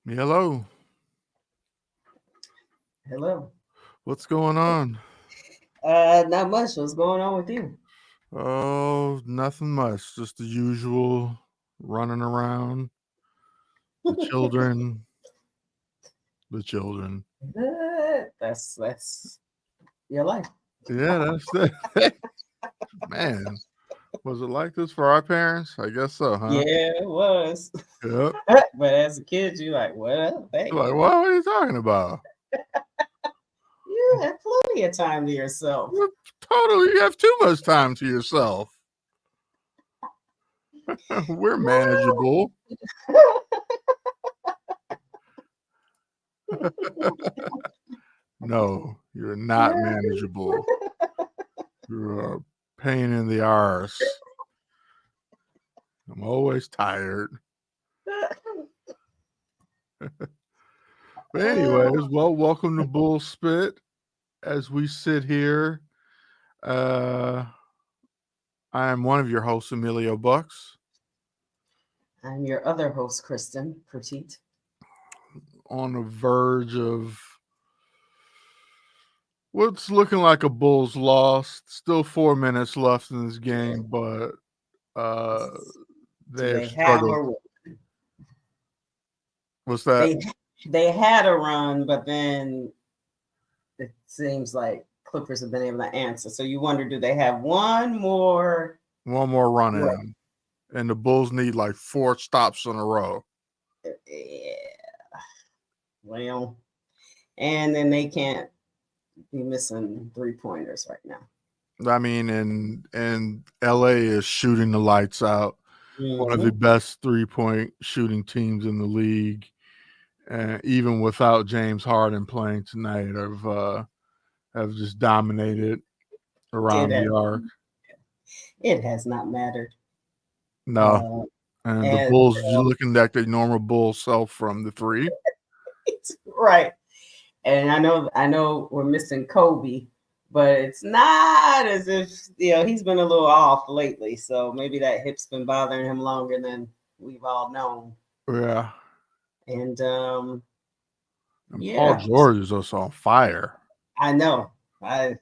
Hello. Hello. What's going on? Not much. What's going on with you? Oh, nothing much. Just the usual running around. The children. The children. That's your life. Yeah, that's it. Man, was it like this for our parents? I guess so, huh? Yeah, it was. Yep. But as a kid, you're like, well, hey, Like, what are you talking about? you had plenty of time to yourself. Totally, you have too much time to yourself. We're manageable. No, you're not manageable. You're a pain in the arse. I'm always tired. But anyways, well, welcome to Bull Spit. As we sit here, uh, I am one of your hosts, Emilio Bucks, I'm your other host, Kristen Petite. on the verge of what's looking like a Bulls loss. Still 4 minutes left in this game, but uh, Do they have they have struggled. a What's that? they had a run, but then it seems like Clippers have been able to answer. So you wonder, do they have one more? One more run What? in, and the Bulls need like 4 stops in a row. Yeah. Well, and then they can't be missing 3 pointers right now. I mean, and LA is shooting the lights out. One of the Mm-hmm. best 3-point shooting teams in the league, and even without James Harden playing tonight, have just dominated It around has, the arc. it has not mattered. No, Uh, and the and Bulls just looking like the normal Bulls self from the three. it's right. And I know we're missing Kobe, but it's not as if he's been a little off lately. So maybe that hip's been bothering him longer than we've all known. Yeah, And and Paul yeah, George is also on fire. I know. I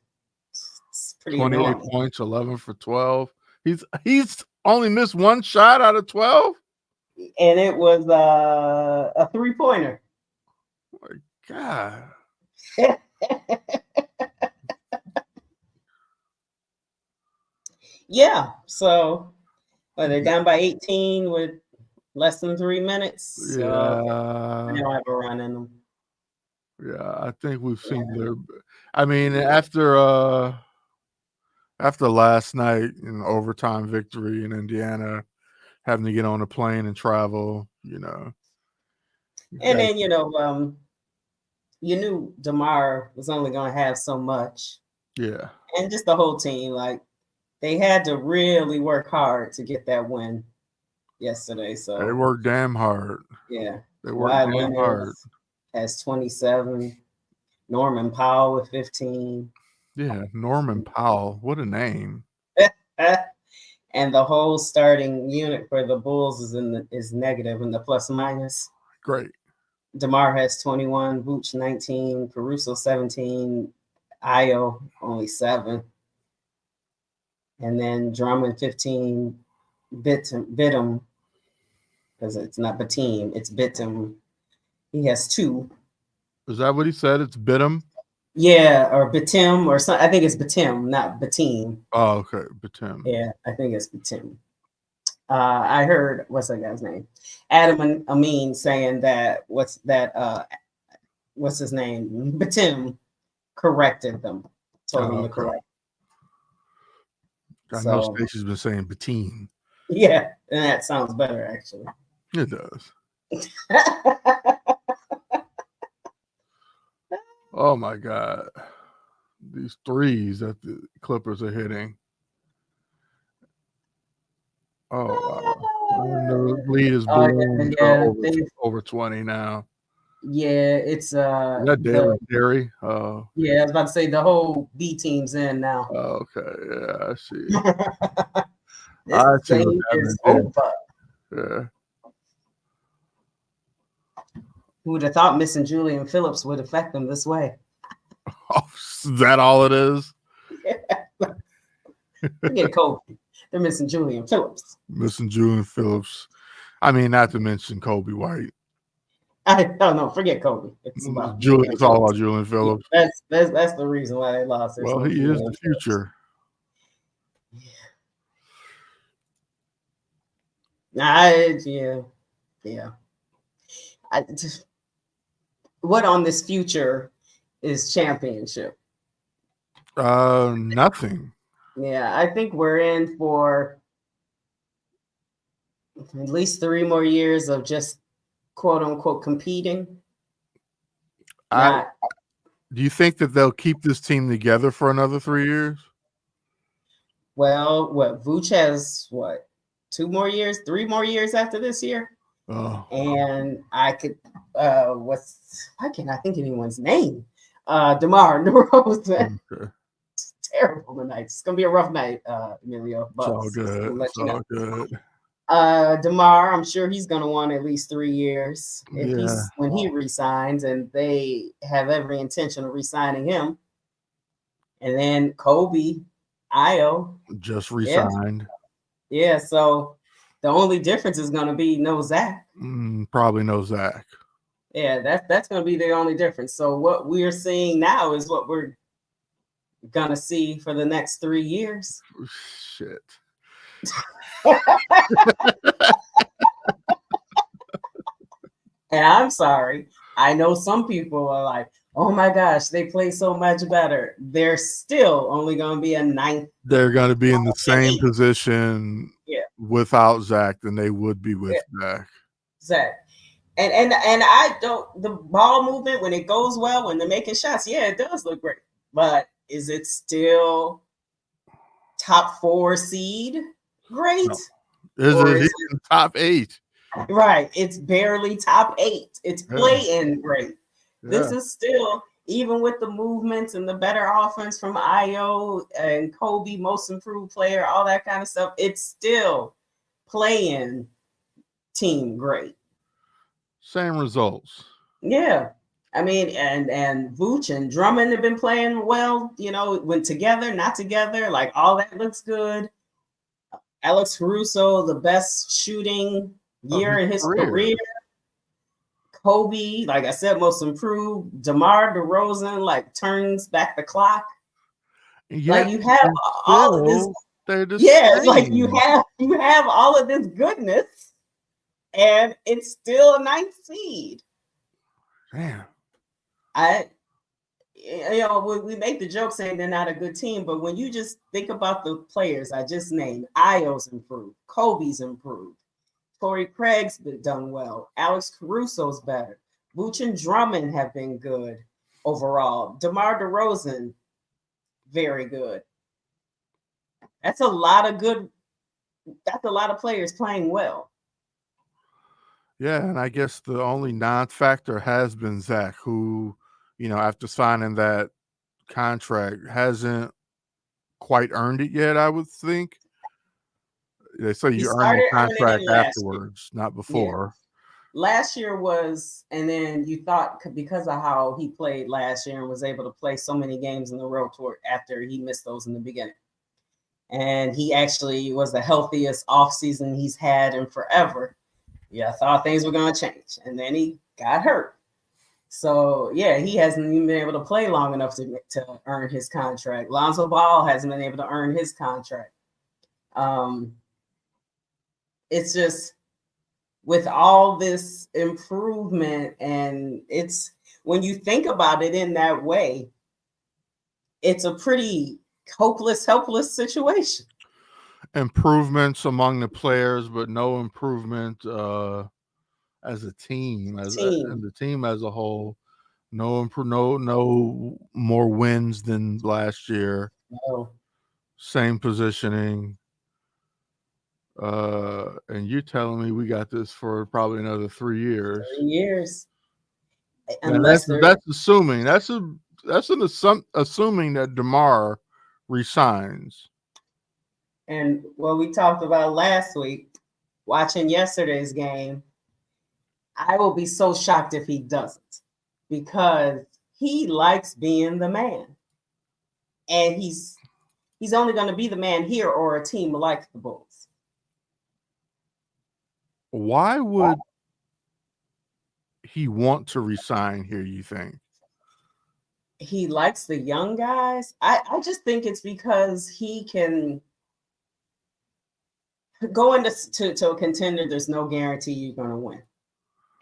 It's pretty 28 annoying. points, 11 for 12. He's only missed one shot out of 12. And it was a 3 pointer. My God. Yeah. So they're down by 18 with less than 3 minutes. So they Yeah. don't have a run in them. Yeah, I think we've seen Yeah. their I mean, after last night in overtime victory in Indiana, having to get on a plane and travel, you And got then you knew Demar was only going to have so much, yeah. and just the whole team, like they had to really work hard to get that win yesterday. They So work damn hard. yeah, They work Kawhi damn Leonard hard. has 27, Norman Powell with 15. Yeah, Norman Powell, what a name. And the whole starting unit for the Bulls is negative in the plus minus. Great. DeMar has 21, Vooch 19, Caruso 17, Io only 7, and then Drummond 15, Bitum, because it's not Batim, it's Bitum. He has 2. Is that what he said? It's Bidham? Yeah, or Bitim, or something. I think it's Bitim, not Batim. Oh, okay. Batim. Yeah, I think it's Batim. I heard what's that guy's name, Adam and Amin, saying that what's his name, Batim corrected them, told them Oh, to okay. correct. I know So Stacey's been saying Batine. yeah, and that sounds better actually. It does. Oh my God. These threes that the Clippers are hitting. Oh wow. And the lead is Oh yeah, ballooned yeah, over 20 now. yeah. It's Is that the Daly Terry? Oh, yeah. I was about to say the whole B team's in now. okay. Yeah, I see. This I see what's thing is happening there. over. Yeah. Who would have thought missing Julian Phillips would affect them this way? Oh, is that all it is? Forget Kobe. They're missing Julian Phillips. Missing Julian Phillips. I mean, not to mention Kobe White. I don't know. Forget Kobe. It's about Julian It's all Phillips. about Julian Phillips. That's the reason why they lost. Well, he is the future. Yeah. What on this future is championship? Nothing. Yeah, I think we're in for at least 3 more years of just quote unquote competing. Do you think that they'll keep this team together for another 3 years? Well, Vooch has 2 more years, 3 more years after this year. Oh. And I could why can't I think anyone's name? DeMar DeRozan. Okay. It's terrible tonight. It's gonna be a rough night, Emilio. It's all good. It's all good. DeMar, I'm sure he's gonna want at least 3 years when he resigns, and they have every intention of resigning him. And then Kobe, Io just resigned. Yeah, so the only difference is going to be no Zach. Probably no Zach. Yeah, that's going to be the only difference. So what we're seeing now is what we're going to see for the next 3 years. Shit. And I'm sorry. I know some people are like, oh my gosh, they play so much better. They're still only going to be a 9th. They're going to be in the same position without Zach than they would be with Zach. Zach. And I don't, the ball movement, when it goes well, when they're making shots, it does look great. But is it still top 4 seed great? No. Is it top 8? Right. It's barely top 8. It's play-in great. This is still, even with the movements and the better offense from Io and Kobe, most improved player, all that kind of stuff, it's still play-in team great. Same results. Yeah. I mean, and Vooch and Drummond have been playing well, went together, not together, like all that looks good. Alex Caruso, the best shooting year in his career. Kobe, like I said, most improved. DeMar DeRozan, turns back the clock. Yeah, you have all of this. It's like you have all of this goodness, and it's still a 9th seed. Damn. We make the joke saying they're not a good team, but when you just think about the players I just named, Io's improved, Kobe's improved, Torrey Craig's been done well, Alex Caruso's better, Vooch and Drummond have been good overall, DeMar DeRozan, very good. That's a lot of players playing well. Yeah, and I guess the only non-factor has been Zach, who, after signing that contract, hasn't quite earned it yet, I would think. They say you earn the contract afterwards, not before. Yeah. Last year was, and then you thought because of how he played last year and was able to play so many games in a row after he missed those in the beginning. And he actually was the healthiest offseason he's had in forever. Yeah, I thought things were going to change. And then he got hurt. So, he hasn't even been able to play long enough to earn his contract. Lonzo Ball hasn't been able to earn his contract. It's just with all this improvement, and it's when you think about it in that way, it's a pretty hopeless, helpless situation. Improvements among the players, but no improvement as a team, and the team as a whole. No more wins than last year. No. Same positioning. And you telling me we got this for probably another 3 years. 3 years. That's assuming assuming that DeMar resigns. And what we talked about last week, watching yesterday's game, I will be so shocked if he doesn't, because he likes being the man, and he's only going to be the man here or a team like the Bulls. Why would he want to resign here, you think? He likes the young guys. I just think it's because he can go into to a contender. There's no guarantee you're going to win.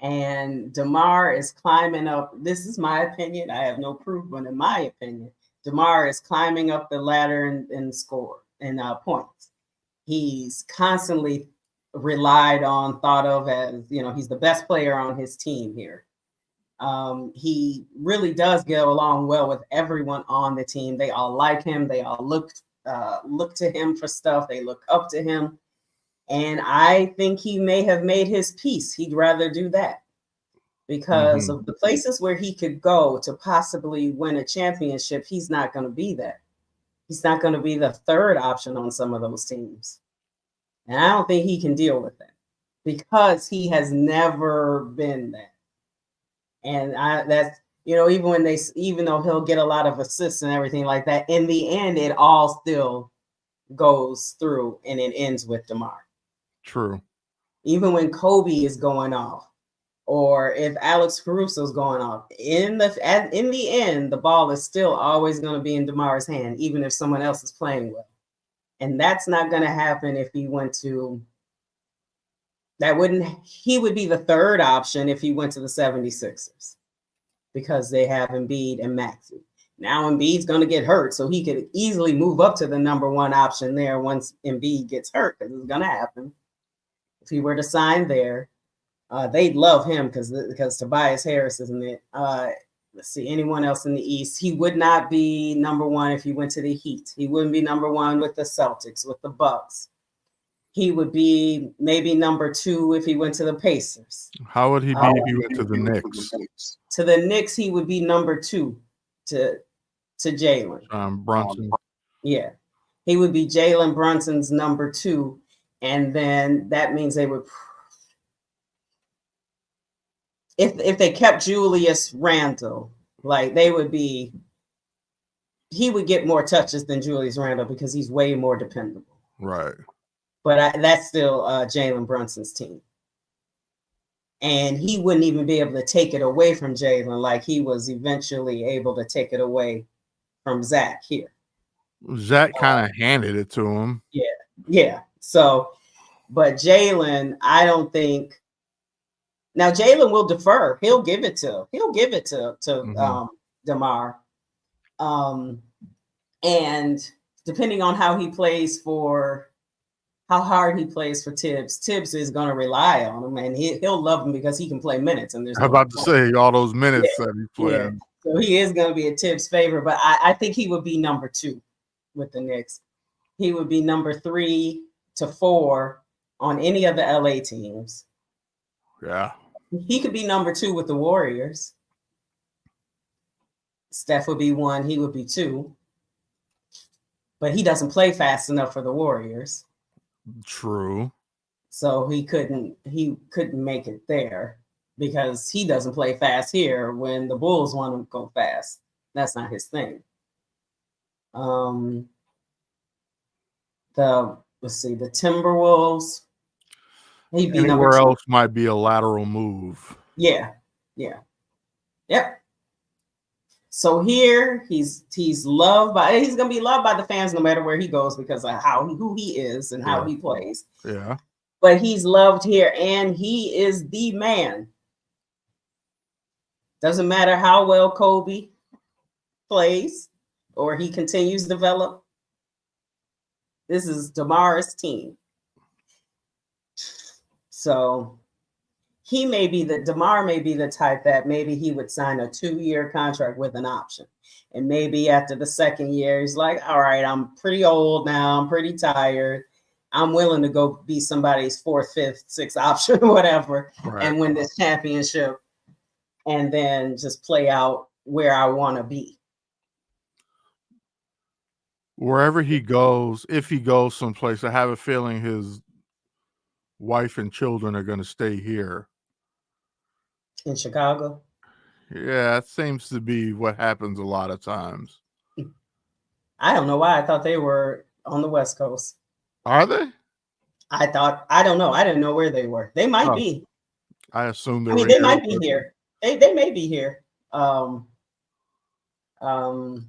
And DeMar is climbing up. This is my opinion. I have no proof, but in my opinion, DeMar is climbing up the ladder in score and points. He's constantly thought of as, he's the best player on his team here. He really does get along well with everyone on the team. They all like him. They all look to him for stuff. They look up to him. And I think he may have made his peace. He'd rather do that because of the places where he could go to possibly win a championship. He's not going to be that. He's not going to be the third option on some of those teams. And I don't think he can deal with that because he has never been that. And that's, even though he'll get a lot of assists and everything like that, in the end, it all still goes through and it ends with DeMar. True. Even when Kobe is going off, or if Alex Caruso's going off, in the end, the ball is still always going to be in DeMar's hand, even if someone else is playing well. And that's not going to happen if he went to. He would be the third option if he went to the 76ers, because they have Embiid and Maxey. Now Embiid's going to get hurt, so he could easily move up to the number one option there once Embiid gets hurt, because it's going to happen. If he were to sign there, they'd love him because Tobias Harris isn't it. Let's see, anyone else in the East. He would not be number one if he went to the Heat. He wouldn't be number one with the Celtics, with the Bucks. He would be maybe number two if he went to the Pacers. How would he be if he went to the Knicks? To the Knicks, he would be number two to Jalen. Brunson. Yeah. He would be Jalen Brunson's number two. And then that means they would, if they kept Julius Randle, like he would get more touches than Julius Randle because he's way more dependable. Right. But that's still Jalen Brunson's team. And he wouldn't even be able to take it away from Jalen like he was eventually able to take it away from Zach here. Zach kind of handed it to him. Yeah. So, but Jalen, I don't think. Now Jalen will defer. He'll give it to DeMar. And depending on how hard he plays for Tibbs is going to rely on him, and he'll love him because he can play minutes. And I'm about to say all those minutes that he played. Yeah. So he is going to be a Tibbs favorite, but I think he would be number two with the Knicks. He would be number 3 to 4 on any of the LA teams. Yeah. He could be number 2 with the Warriors. Steph would be 1, he would be 2. But he doesn't play fast enough for the Warriors. True. So he couldn't make it there because he doesn't play fast here when the Bulls want him to go fast. That's not his thing. The Timberwolves. He'd be anywhere else might be a lateral move. Yeah. Yep. So here he's gonna be loved by the fans no matter where he goes because of who he is and how he plays. Yeah. But he's loved here and he is the man. Doesn't matter how well Kobe plays or he continues to develop. This is DeMar's team. So DeMar may be the type that maybe he would sign a 2-year contract with an option. And maybe after the second year, he's like, all right, I'm pretty old now. I'm pretty tired. I'm willing to go be somebody's 4th, 5th, 6th option, whatever, and win this championship and then just play out where I want to be. Wherever he goes, if he goes someplace, I have a feeling his wife and children are going to stay here. in Chicago. Yeah, it seems to be what happens a lot of times. I don't know why I thought they were on the West Coast. Are they? I don't know. I didn't know where they were. They might Oh, be. I assume they I mean, were they here, might be but here. They may be here. Um, um,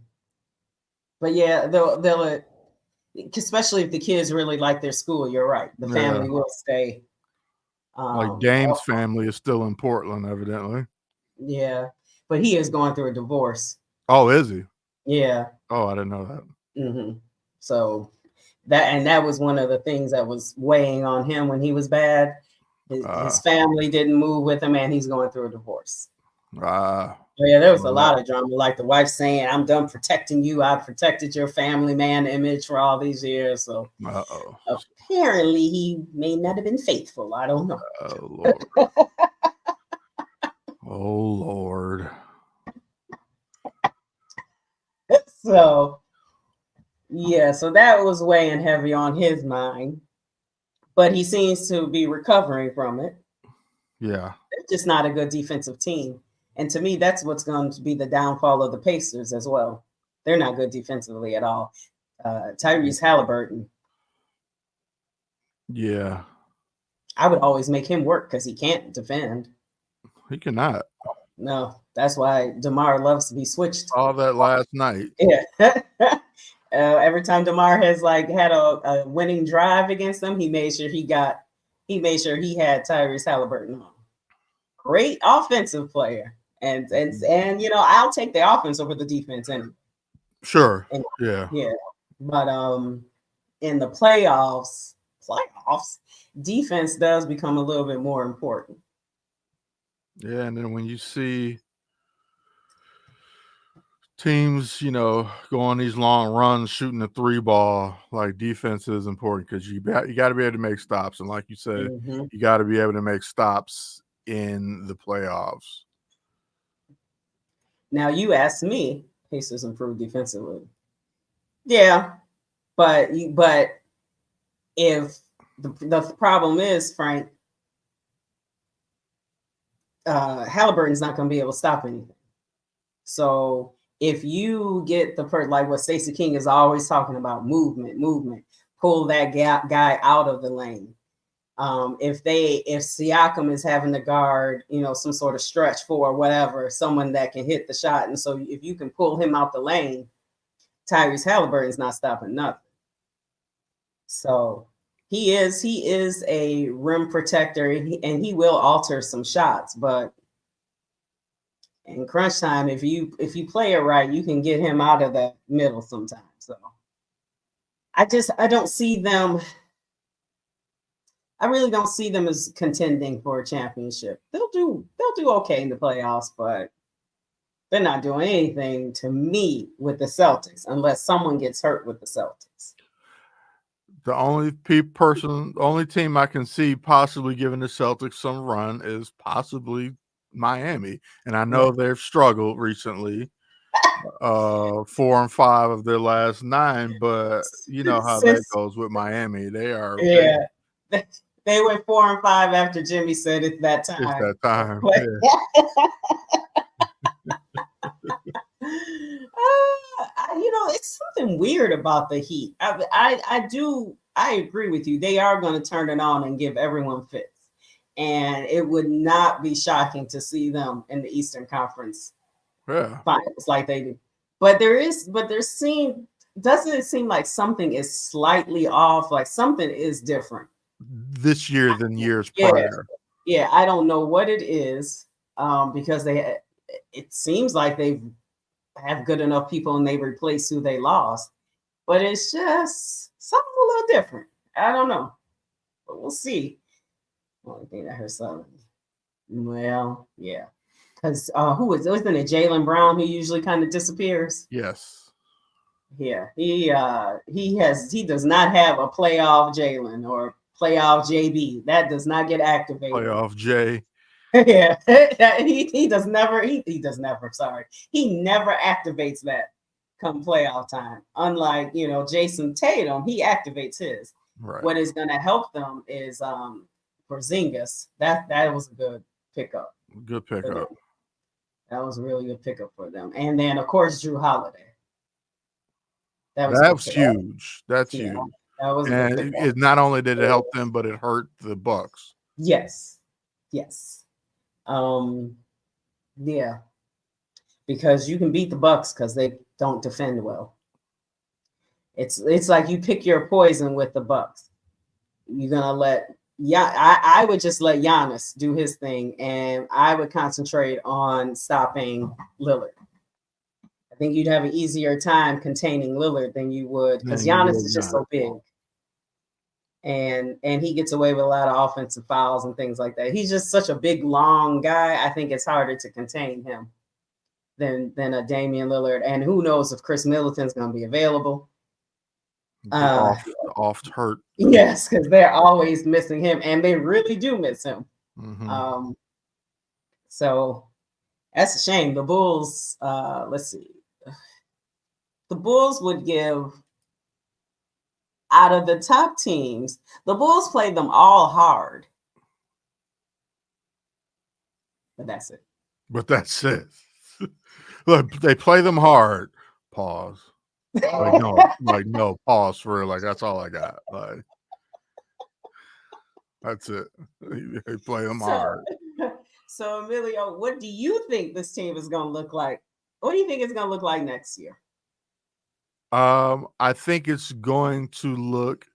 but yeah, they'll especially if the kids really like their school. You're right. The yeah, family will stay. like Oh, Dame's family is still in Portland, evidently. yeah, but he is going through a divorce. Oh, is he? Yeah. Oh, I didn't know that. So that was one of the things that was weighing on him when he was bad. His Uh, family didn't move with him, and he's going through a divorce. uh, So yeah, there was a well, that, lot of drama, like the wife saying, "I'm done protecting you. I've protected your family man image for all these years." So uh-oh. apparently, he may not have been faithful. I don't know. Oh, Lord. Oh, Lord. So yeah, so that was weighing heavy on his mind, but he seems to be recovering from it. Yeah. They're just not a good defensive team. And to me, that's what's going to be the downfall of the Pacers as well. They're not good defensively at all. Tyrese Halliburton, Yeah. I would always make him work because he can't defend. He cannot. No, that's why DeMar loves to be switched. All that last night. Yeah. Every time DeMar has like had a winning drive against them, he made sure he had Tyrese Halliburton on. Great offensive player. And I'll take the offense over the defense anyway. Sure. And Yeah. yeah, but in the playoffs, defense does become a little bit more important. Yeah. And then when you see teams, go on these long runs shooting the three ball, like defense is important because you got to be able to make stops. And like you said, Mm-hmm. you got to be able to make stops in the playoffs. Now you asked me, Pacers improved defensively. Yeah, but if the problem is, Frank, Halliburton's not going to be able to stop anything. So if you get like what Stacey King is always talking about, movement, pull that guy out of the lane. If Siakam is having to guard, some sort of stretch for whatever, someone that can hit the shot, and so if you can pull him out the lane, Tyrese Halliburton's not stopping nothing. So he is a rim protector, and he will alter some shots, but in crunch time, if you play it right, you can get him out of the middle sometimes. So I don't see them. I really don't see them as contending for a championship. They'll do okay in the playoffs, but they're not doing anything to me with the Celtics unless someone gets hurt with the Celtics. The only only team I can see possibly giving the Celtics some run is possibly Miami, and I know they've struggled recently. 4-5 of their last 9, but you know how that goes with Miami. They are Yeah, they went 4-5 after Jimmy said it's that time. It's that time. It's something weird about the Heat. I agree with you. They are going to turn it on and give everyone fits, and it would not be shocking to see them in the Eastern Conference finals like they do. But doesn't it seem like something is slightly off? Like something is different this year than years prior. Yeah, I don't know what it is, because it seems like they have good enough people and they replace who they lost, but it's just something a little different. I don't know, but we'll see. Only thing I heard something. Well, yeah, because wasn't it Jaylen Brown who usually kind of disappears? Yes. Yeah, he does not have a playoff Jalen or playoff JB. That does not get activated. Playoff J. Yeah, he does never. He does never. Sorry, he never activates that come playoff time. Unlike Jason Tatum, he activates his. Right. What is going to help them is Porzingis. That was a good pickup. Good for them. pickup. That was a really good pickup for them. And then, of course, Drew Holiday. That was a good That's pickup. huge. That's Yeah, huge. that was a good And pickup. it not only did it help them, but it hurt the Bucks. Yes. Yes. Yeah. Because you can beat the Bucks because they don't defend well. It's like you pick your poison with the Bucks. You're gonna let I would just let Giannis do his thing, and I would concentrate on stopping Lillard. I think you'd have an easier time containing Lillard than you would, because Then you Giannis would is just not. so big, and he gets away with a lot of offensive fouls and things like that. He's just such a big, long guy. I think it's harder to contain him than a Damian Lillard. And who knows if Chris Middleton's going to be available. The oft hurt. Yes, because they're always missing him, and they really do miss him. Mm-hmm. So that's a shame. The Bulls, let's see. The Bulls would give, out of the top teams, the Bulls played them all hard. But that's it. But that's it. Look, they play them hard. Pause. Like no, pause for real. Like that's all I got. Like that's it. They play them hard. So Emilio, what do you think this team is going to look like? What do you think it's going to look like next year? I think it's going to look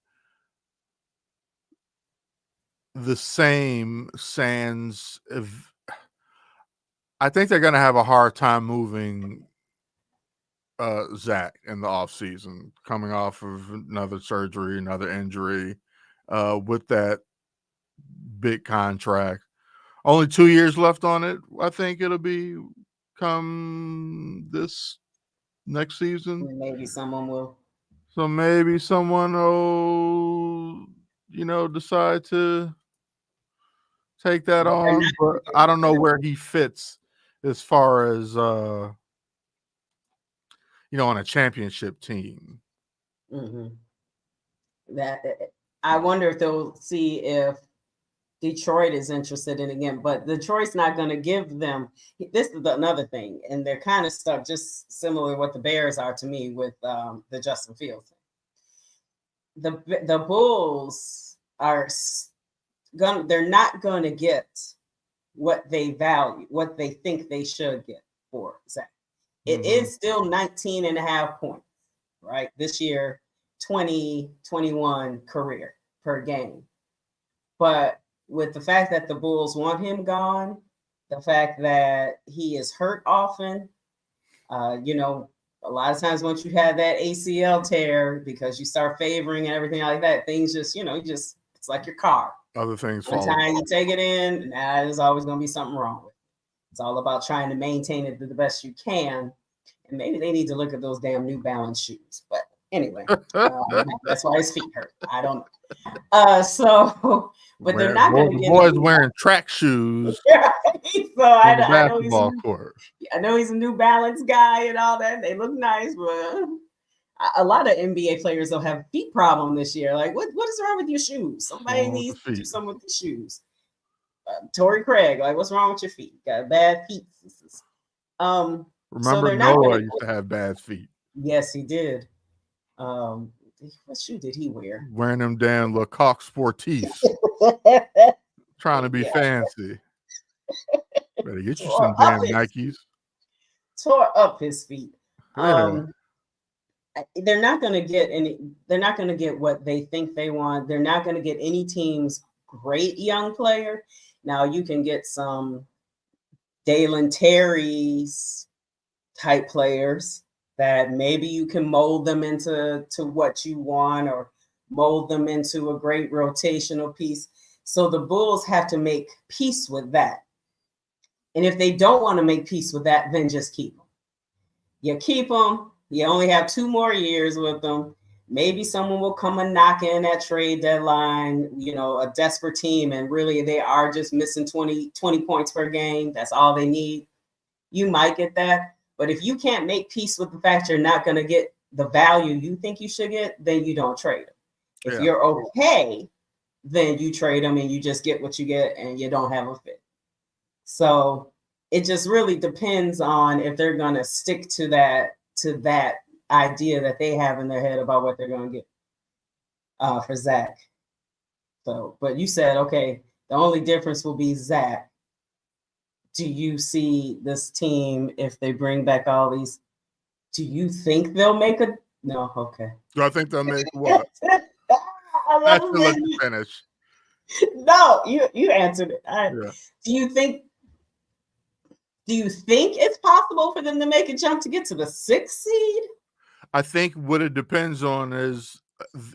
the same sans if I think they're going to have a hard time moving Zach in the offseason, coming off of another surgery, another injury, with that big contract. Only 2 years left on it. I think it'll be come this next season. Maybe someone will. So maybe someone will, decide to take that on. But I don't know where he fits as far as on a championship team. Mm-hmm. That I wonder if they'll see if Detroit is interested in again, but Detroit's not going to give them. This is another thing, and they're kind of stuck, just similar to what the Bears are to me with the Justin Fields thing. The Bulls are they're not going to get what they value, what they think they should get for Zach. It is still 19 and a half points, right? This year, 2021 career per game. But with the fact that the Bulls want him gone, the fact that he is hurt often, a lot of times once you have that ACL tear, because you start favoring and everything like that, things just, it's like your car. Other things One fall time apart. you take it in, there's always going to be something wrong with it. It's all about trying to maintain it the best you can. And maybe they need to look at those damn New Balance shoes. But anyway, that's why his feet hurt. I don't know. But they're not going to get boys wearing track shoes so on the I know basketball court. I know he's a New Balance guy and all that. They look nice, but a lot of NBA players will have feet problem this year. Like, what is wrong with your shoes? Somebody needs to do something with the shoes. Torrey Craig, like, what's wrong with your feet? Got bad feet. Remember, so Noah used to have bad feet. Yes, he did. What shoe did he wear? Wearing them damn Lecoq Sportifs. Trying to be fancy. Better get you some damn Nikes. Tore up his feet. Yeah. They're not going to get any. They're not going to get what they think they want. They're not going to get any team's great young player. Now you can get some Dalen Terry's type players that maybe you can mold them into what you want, or mold them into a great rotational piece. So the Bulls have to make peace with that. And if they don't want to make peace with that, then just keep them. You keep them. You only have 2 more years with them. Maybe someone will come and knock in at trade deadline, a desperate team, and really they are just missing 20 points per game. That's all they need. You might get that. But if you can't make peace with the fact you're not going to get the value you think you should get, then you don't trade them. If you're okay, then you trade them and you just get what you get and you don't have a fit. So it just really depends on if they're going to stick to that idea that they have in their head about what they're going to get for Zach. So, but you said okay, the only difference will be Zach. Do you see this team if they bring back all these? Do you think they'll make a no? Okay. Do I think they'll make what? I I love should let you finish. No, you answered it. Yeah. Do you think? Do you think it's possible for them to make a jump to get to the 6th seed? I think what it depends on is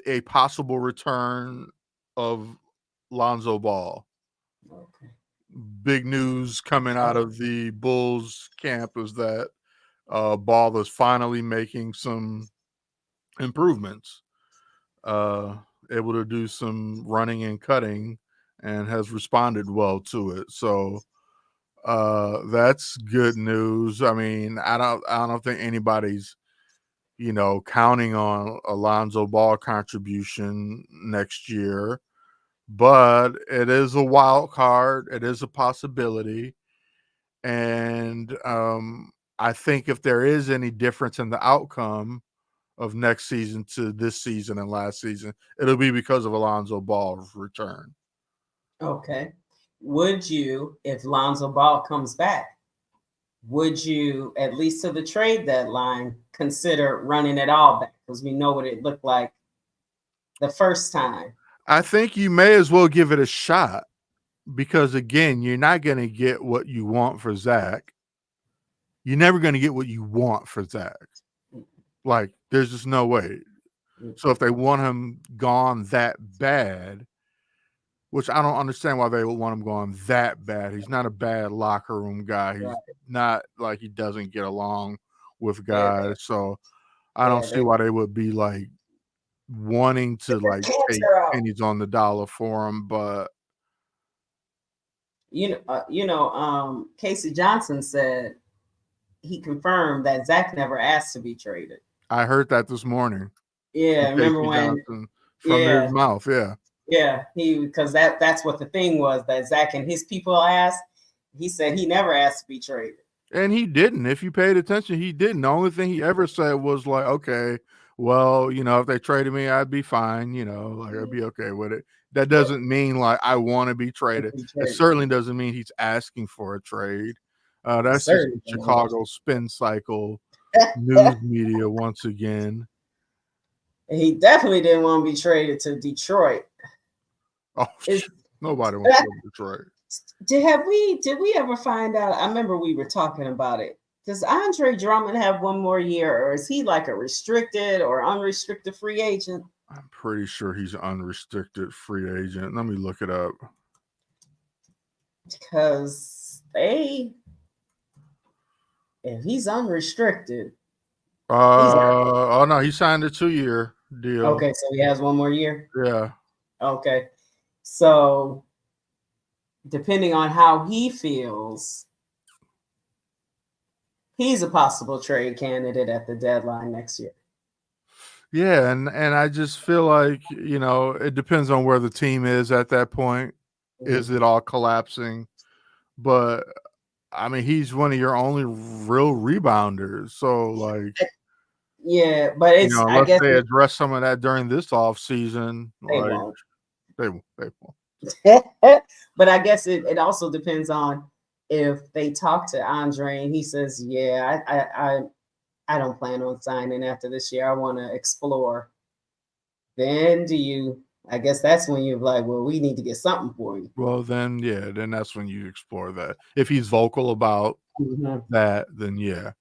a possible return of Lonzo Ball. Okay. Big news coming out of the Bulls camp is that Ball is finally making some improvements, able to do some running and cutting, and has responded well to it. So that's good news. I mean, I don't think anybody's counting on Alonzo Ball contribution next year, but it is a wild card. It is a possibility. And I think if there is any difference in the outcome of next season to this season and last season, it'll be because of Alonzo Ball's return. Okay. Would you, if Lonzo Ball comes back, would you, at least to the trade deadline, consider running it all back? Because we know what it looked like the first time. I think you may as well give it a shot because, again, you're not going to get what you want for Zach. You're never going to get what you want for Zach. Like, there's just no way. So if they want him gone that bad, which I don't understand why they would want him gone that bad. He's not a bad locker room guy. He's not like he doesn't get along with guys. So I don't see why they would be like wanting to like take pennies on the dollar for him. But Casey Johnson said he confirmed that Zach never asked to be traded. I heard that this morning. Yeah, remember when Johnson from his mouth? Yeah. Yeah, because that's what the thing was that Zach and his people asked. He said he never asked to be traded. And he didn't. If you paid attention, he didn't. The only thing he ever said was like, okay, well, if they traded me, I'd be fine. Like I'd be okay with it. That doesn't mean like I want to be traded. It certainly doesn't mean he's asking for a trade. That's just Chicago spin cycle news media once again. He definitely didn't want to be traded to Detroit. Oh, nobody wants to go to Detroit. Did we ever find out? I remember we were talking about it. Does Andre Drummond have one more year, or is he like a restricted or unrestricted free agent? I'm pretty sure he's an unrestricted free agent. Let me look it up. Because if he's unrestricted. Oh no, he signed a 2-year deal. Okay, so he has one more year? Yeah. Okay. So depending on how he feels, he's a possible trade candidate at the deadline next year. Yeah, and I just feel like, it depends on where the team is at that point. Mm-hmm. Is it all collapsing? But I mean, he's one of your only real rebounders. So like yeah, but it's unless they address some of that during this off season, they won't. They won't. But I guess it also depends on if they talk to Andre and he says, yeah, I don't plan on signing after this year. I want to explore. Then I guess that's when you're like, well, we need to get something for you. Well, then that's when you explore that. If he's vocal about that, then yeah.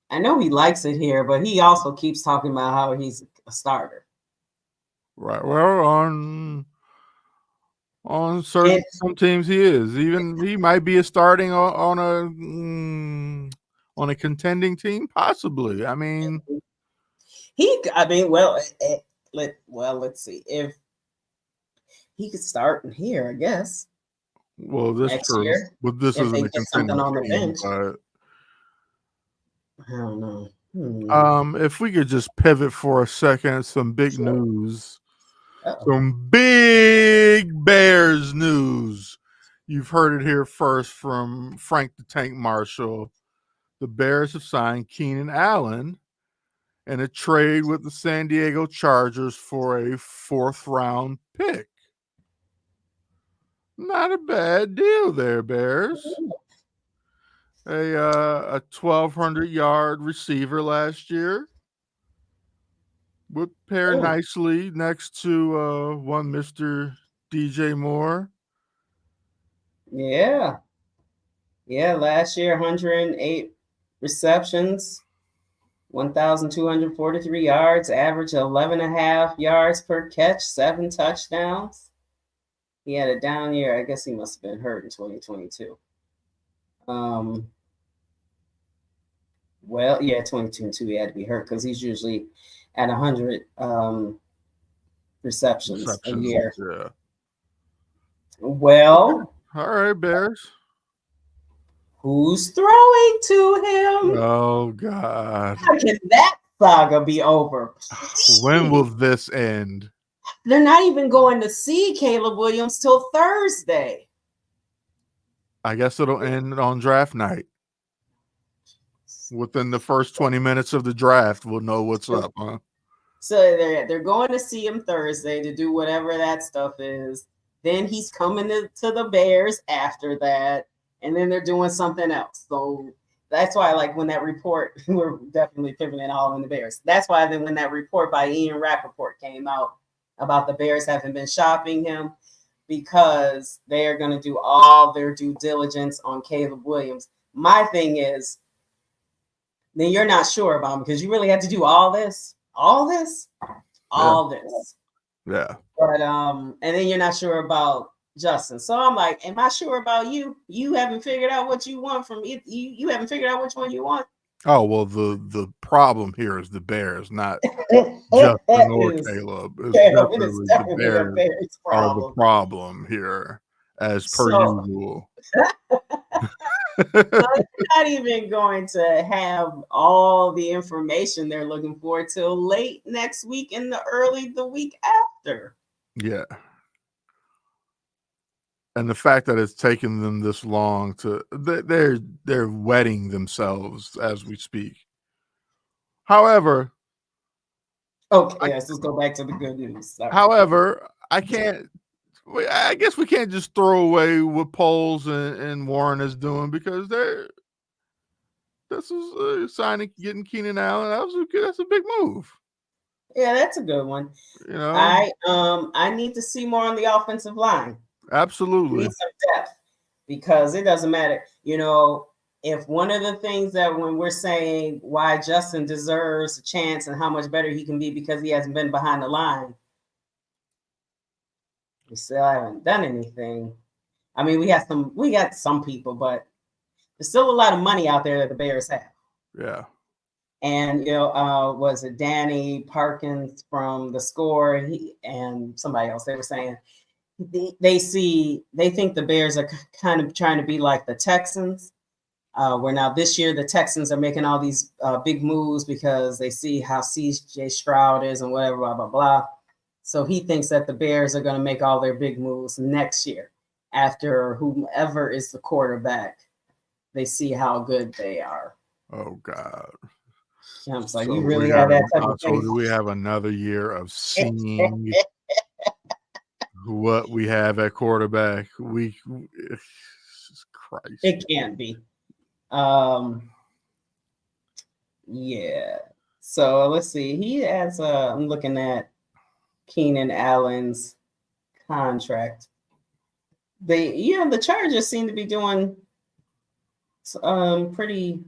I know he likes it here, but he also keeps talking about how he's a starter. Right. Well, on some teams he is. Even he might be a starting on a contending team, possibly. I mean, let's see if he could start in here, I guess. Well, that's true. Year, but this isn't a contending on the team, bench. but I don't know. If we could just pivot for a second, some big news. Some big Bears news. You've heard it here first from Frank the Tank Marshall. The Bears have signed Keenan Allen in a trade with the San Diego Chargers for a 4th-round pick. Not a bad deal there, Bears. A 1,200-yard receiver last year would pair nicely next to one Mr. DJ Moore. Yeah. Yeah, last year, 108 receptions, 1,243 yards, average 11.5 yards per catch, 7 touchdowns. He had a down year. I guess he must have been hurt in 2022. Well, yeah, 22 he had to be hurt because he's usually at 100 receptions a year. Yeah. Well, all right, Bears. Who's throwing to him? Oh, God. How can that saga be over? Please. When will this end? They're not even going to see Caleb Williams till Thursday. I guess it'll end on draft night. Within the first 20 minutes of the draft, we'll know what's up, huh? So they're going to see him Thursday to do whatever that stuff is. Then he's coming to the Bears after that. And then they're doing something else. So that's why, like, when that report, we're definitely pivoting all in the Bears. That's why then when that report by Ian Rappaport came out about the Bears having been shopping him, because they are going to do all their due diligence on Caleb Williams. My thing is, then you're not sure about him because you really had to do all this. Yeah. But and then you're not sure about Justin. So I'm like, am I sure about you? You haven't figured out what you want from it. You haven't figured out which one you want. Oh, well, the problem here is the Bears, not Justin or Caleb. It's definitely the Bears are the problem here, as per usual. So they're not even going to have all the information they're looking for till late next week and early the week after. Yeah. And the fact that it's taken them this long they're wetting themselves as we speak. However, let's just go back to the good news. Sorry. However, I guess we can't just throw away what Poles and Warren is doing because this is signing, getting Keenan Allen. That's a big move. Yeah, that's a good one. You know, I need to see more on the offensive line. Absolutely. Need some depth because it doesn't matter. You know, if one of the things that when we're saying why Justin deserves a chance and how much better he can be because he hasn't been behind the line, we still haven't done anything. I mean, we got some people, but there's still a lot of money out there that the Bears have. Yeah. And was it Danny Parkins from The Score? And somebody else, they were saying they think the Bears are kind of trying to be like the Texans, where now this year the Texans are making all these big moves because they see how CJ Stroud is and whatever, blah, blah, blah. So he thinks that the Bears are going to make all their big moves next year after whomever is the quarterback. They see how good they are. Oh, God. I'm like, you really have that type of thing. So do we have another year of seeing what we have at quarterback? Christ. It can't be. Yeah. So let's see. He has I'm looking at Keenan Allen's contract. The Chargers seem to be doing pretty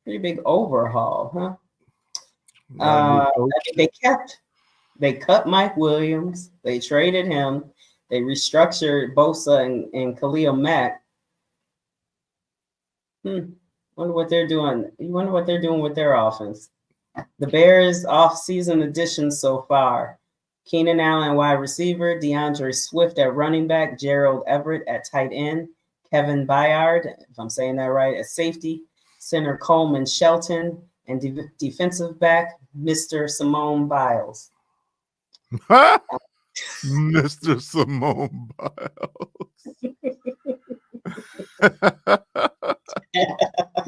big overhaul, huh? They cut Mike Williams. They traded him. They restructured Bosa and Khalil Mack. Wonder what they're doing. You wonder what they're doing with their offense. The Bears off-season additions so far: Keenan Allen, wide receiver; DeAndre Swift at running back; Gerald Everett at tight end; Kevin Byard, if I'm saying that right, at safety; center Coleman Shelton; and defensive back Mr. Simone Biles. Mr. Simone Biles.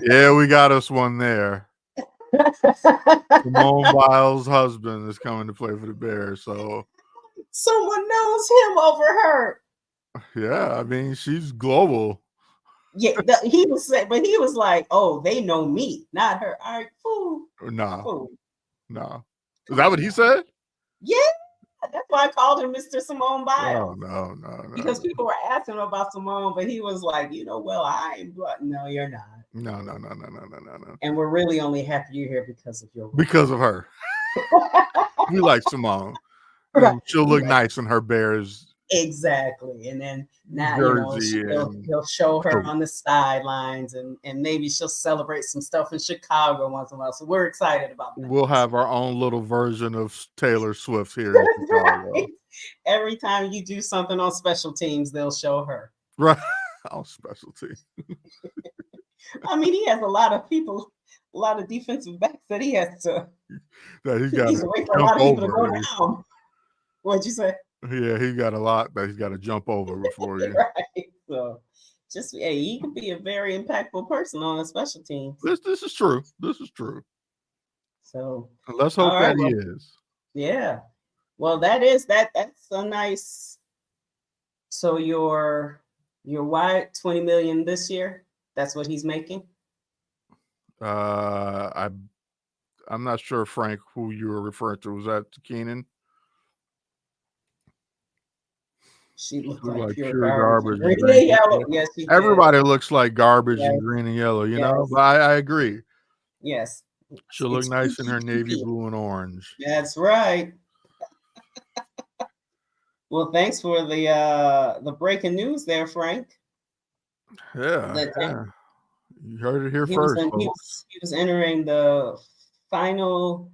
Yeah, we got us one there. Simone Biles' husband is coming to play for the Bears. So, Someone knows him over her. yeah, I mean, she's global. Yeah, he was saying, but he was like, "Oh, they know me, not her." All right, fool, No, fool. no. Is that what he said? Yeah, that's why I called him Mr. Simone Oh, Biles. no, no, no, Because people were asking him about Simone, but he was like, well, I'm but no, you're not. no, no, no, no, no, no, no, no. And we're really only happy you're here because of your Because of her. We like Simone. right. And she'll look Like, nice in her Bears exactly. And then now, jersey and he'll show her coat. on the sidelines and maybe she'll celebrate some stuff in Chicago once in a while. So we're excited about that. We'll have our own little version of Taylor Swift here in Chicago. Right. Every time you do something on special teams, they'll show her. Right. On special team. I mean, he has a lot of people, a lot of defensive backs that he has to. That he's got He's to waiting for a jump lot of people to go over. down. What'd you say? Yeah, he got a lot that he's got to jump over before you. Right. So just he could be a very impactful person on the special teams. This is true. This is true. So Let's hope that he is. Yeah. Well, that's a nice. So your wide 20 million this year. That's what he's making. I'm not sure, Frank, who you were referring to. Was that Keenan? She looked like pure garbage. Green and yellow. Yes, she Everybody looks like garbage in green and yellow, you know. But I agree. Yes. She'll look nice in her navy blue and orange. That's right. Well, thanks for the breaking news there, Frank. Yeah. You heard it here first. He was entering the final.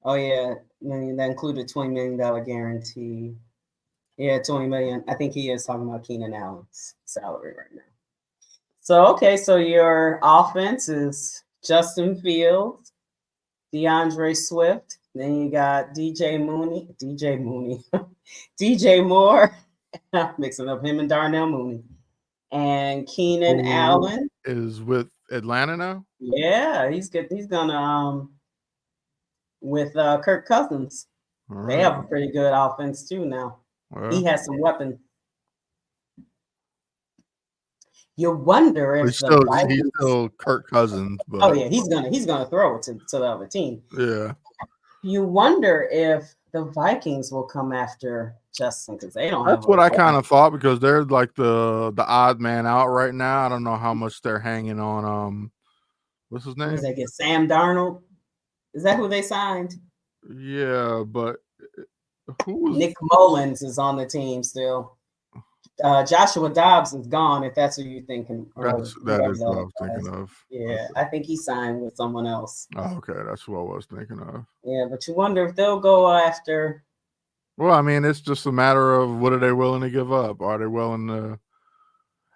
Oh yeah, that included $20 million guarantee. Yeah, 20 million. I think he is talking about Keenan Allen's salary right now. So okay, so your offense is Justin Fields, DeAndre Swift. Then you got DJ Moore. I'm mixing up him and Darnell Mooney. And Keenan Allen is with Atlanta now. Yeah, he's good. He's gonna with Kirk Cousins. Right. They have a pretty good offense too now. Well, he has some weapons. You wonder if he's still Kirk Cousins. But... Oh yeah, he's gonna throw it to the other team. Yeah. You wonder if the Vikings will come after Justin because they don't. That's what I kind of thought because they're like the odd man out right now. I don't know how much they're hanging on. What's his name? Does they get Sam Darnold? Is that who they signed? Yeah, but who was Nick Mullins is on the team still. Joshua Dobbs is gone. If that's who you're thinking. That is what I was thinking of. Yeah, I think he signed with someone else. Oh, okay, that's what I was thinking of. Yeah, but you wonder if they'll go after. Well, I mean, it's just a matter of what are they willing to give up? Are they willing to?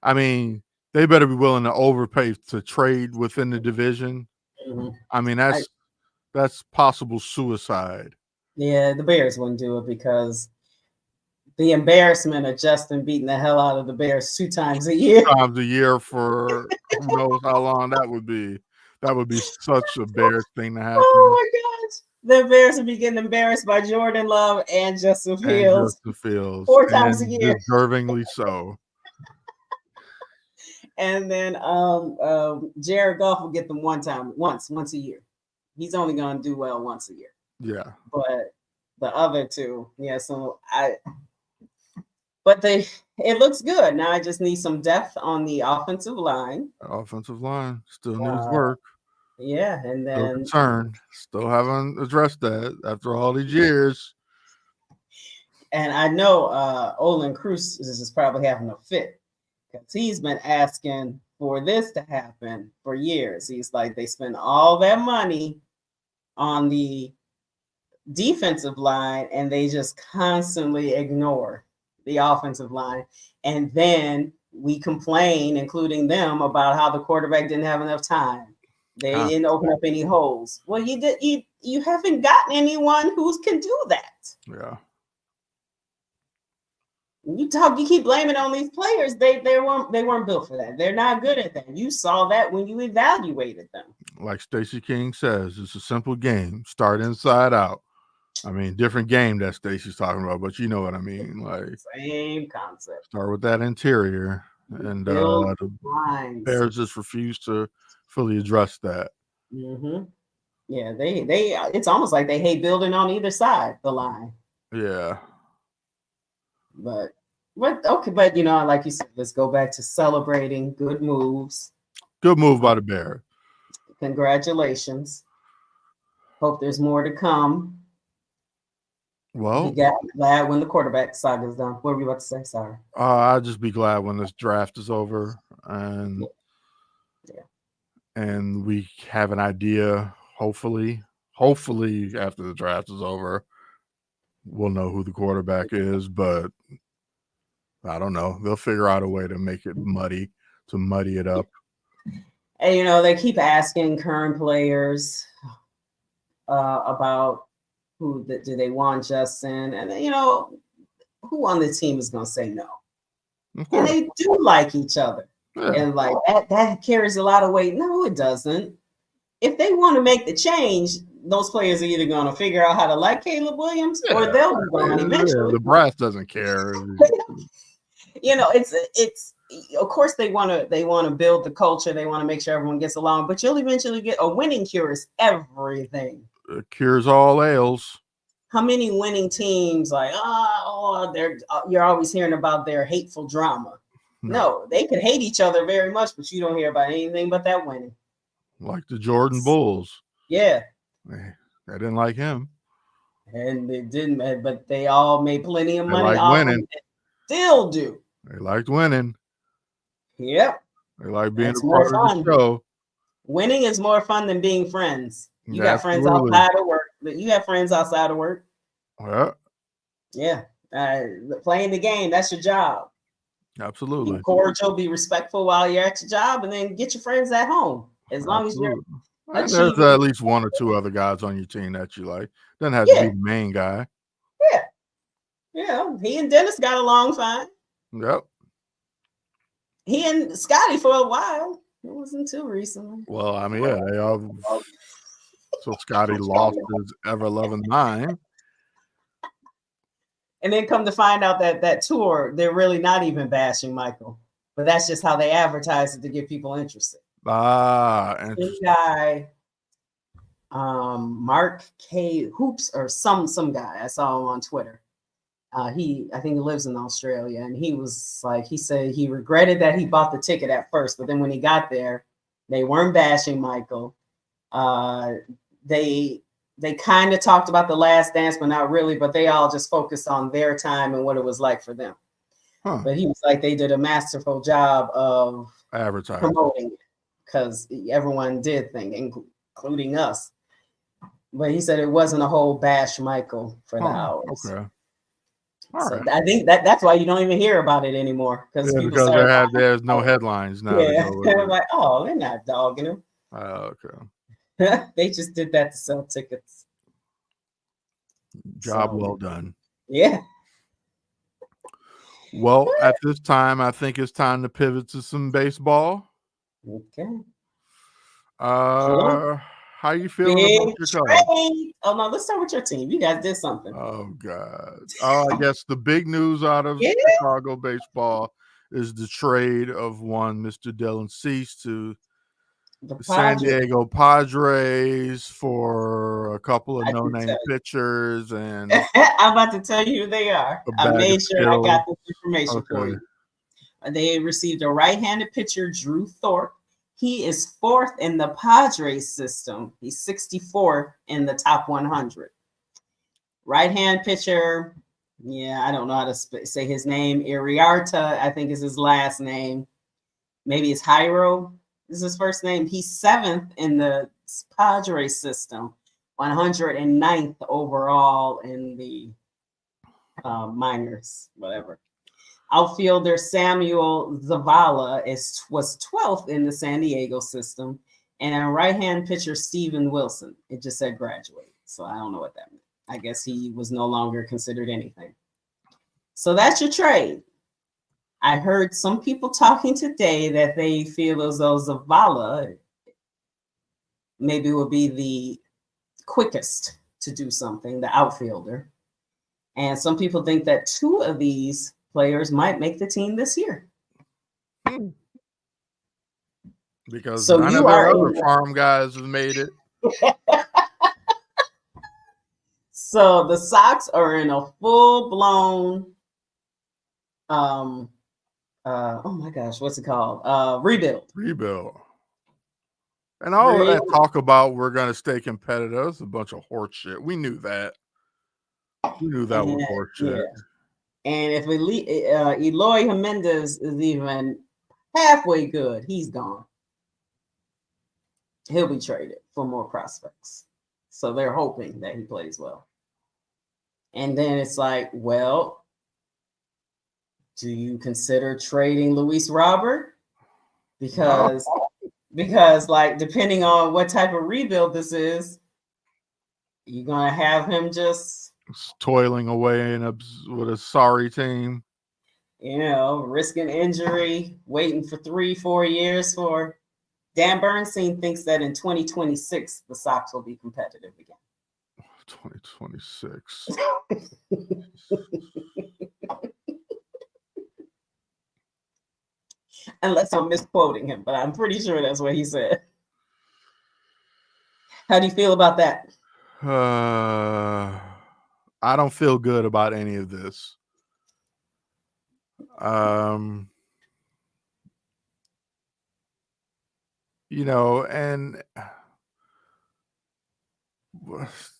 I mean, they better be willing to overpay to trade within the division. Mm-hmm. I mean, that's possible suicide. Yeah, the Bears wouldn't do it because the embarrassment of Justin beating the hell out of the Bears 2 times a year. 2 times a year for who knows how long that would be. That would be such a Bears thing to happen. Oh my gosh. The Bears would be getting embarrassed by Jordan Love and Justin Fields. 4 times a year. Deservingly so. And then Jared Goff will get them once a year. He's only going to do well once a year. Yeah. But the other 2, yeah, so it looks good. Now I just need some depth on the offensive line. Offensive line still needs work. Yeah, and then concerned. Still haven't addressed that after all these years. And I know Olin Cruz is probably having a fit because he's been asking for this to happen for years. He's like, they spend all that money on the defensive line and they just constantly ignore the offensive line. And then we complain, including them, about how the quarterback didn't have enough time. They didn't open up any holes. Well, you haven't gotten anyone who can do that. Yeah. You keep blaming on these players. They weren't built for that. They're not good at that. You saw that when you evaluated them. Like Stacey King says, it's a simple game. Start inside out. I mean, different game that Stacey's talking about, but you know what I mean. Like, Same concept. start with that interior, and Build the lines. Bears just refuse to fully address that. Mm-hmm. Yeah, they it's almost like they hate building on either side the line. Yeah. But okay, but like you said, let's go back to celebrating good moves. Good move by the Bears. Congratulations. Hope there's more to come. Well, Be glad when the quarterback saga is done. What were you about to say? Sorry. I'll just be glad when this draft is over and and we have an idea. Hopefully after the draft is over, we'll know who the quarterback is. But I don't know. They'll figure out a way to make it muddy it up. And they keep asking current players about who do they want Justin, and who on the team is going to say no. And they do like each other. Yeah. And like that carries a lot of weight. No, it doesn't. If they want to make the change, those players are either going to figure out how to like Caleb Williams or they'll be gone eventually. The brass doesn't care. It's of course they want to build the culture. They want to make sure everyone gets along, but you'll eventually get a winning cures everything. It cures all ails. How many winning teams you're always hearing about their hateful drama? No, they could hate each other very much, but you don't hear about anything but that winning. Like the Jordan Bulls. Yeah. They didn't like him. And they didn't, but they all made plenty of money. They like winning. Still do. They liked winning. Yep. They like being a part of the show. Winning is more fun than being friends. You got friends outside of work. You have friends outside of work. Yeah. Playing the game, that's your job. Absolutely. Be cordial, be respectful while you're at your job, and then get your friends at home. As long as you're there's at least one or two other guys on your team that you like. Doesn't have to be the main guy. Yeah. Yeah. He and Dennis got along fine. Yep. He and Scotty for a while. It wasn't too recently. Well, I mean, yeah, they all. So Scotty lost his ever-loving mind. And then come to find out that tour, they're really not even bashing Michael. But that's just how they advertise it to get people interested. And this guy, Mark K. Hoops or some guy, I saw him on Twitter. I think he lives in Australia, and he was like, he said he regretted that he bought the ticket at first, but then when he got there, they weren't bashing Michael. They kind of talked about The Last Dance, but not really, but they all just focused on their time and what it was like for them. But he was like, they did a masterful job of advertising, promoting it, because everyone did think, including us. But he said it wasn't a whole bash Michael for the hours. Okay. Right. I think that's why you don't even hear about it anymore, because there's no headlines now. Yeah, they're like, oh, they're not dogging him. Okay. They just did that to sell tickets. Job well done. Yeah. Well, at this time, I think it's time to pivot to some baseball. Okay. How you feeling about your Cubs? Oh no, let's start with your team. You guys did something. Oh God. I guess the big news out of Chicago baseball is the trade of one Mr. Dylan Cease to the San Diego Padres for a couple of no-name pitchers, and I'm about to tell you who they are. I made sure I got this information for you. They received a right-handed pitcher, Drew Thorpe. He is 4th in the Padres system. He's 64th in the top 100. Right-hand pitcher, I don't know how to say his name. Iriarta, I think is his last name. Maybe it's Jairo is his first name. He's 7th in the Padres system, 109th overall in the minors, whatever. Outfielder Samuel Zavala was 12th in the San Diego system, and right-hand pitcher Steven Wilson. It just said graduate, so I don't know what that meant. I guess he was no longer considered anything. So that's your trade. I heard some people talking today that they feel as though Zavala maybe will be the quickest to do something, the outfielder. And some people think that two of these players might make the team this year. Because So none of you their are other farm guys have made it. So the Sox are in a full-blown oh my gosh, what's it called? Rebuild. And all of that talk about we're going to stay competitive is a bunch of horse shit. We knew that. We knew that was horse shit. Yeah. And if Eloy Jimenez is even halfway good, he's gone. He'll be traded for more prospects. So they're hoping that he plays well. And then it's like, well, do you consider trading Luis Robert? Because like depending on what type of rebuild this is, you're gonna have him just toiling away with a sorry team. Risking injury, waiting for 3-4 years for. Dan Bernstein thinks that in 2026 the Sox will be competitive again. 2026. Unless I'm misquoting him, but I'm pretty sure that's what he said. How do you feel about that? I don't feel good about any of this. And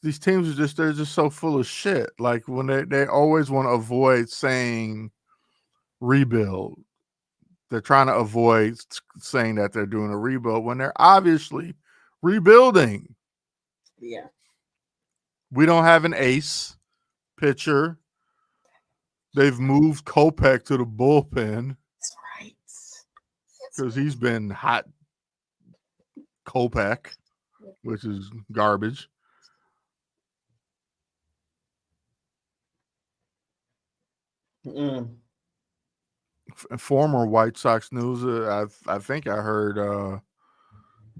these teams they're just so full of shit. Like when they always want to avoid saying rebuild. They're trying to avoid saying that they're doing a rebuild when they're obviously rebuilding. Yeah. We don't have an ace pitcher. They've moved Kopech to the bullpen. That's right. Because he's been hot Kopech, which is garbage. Former White Sox news, I think I heard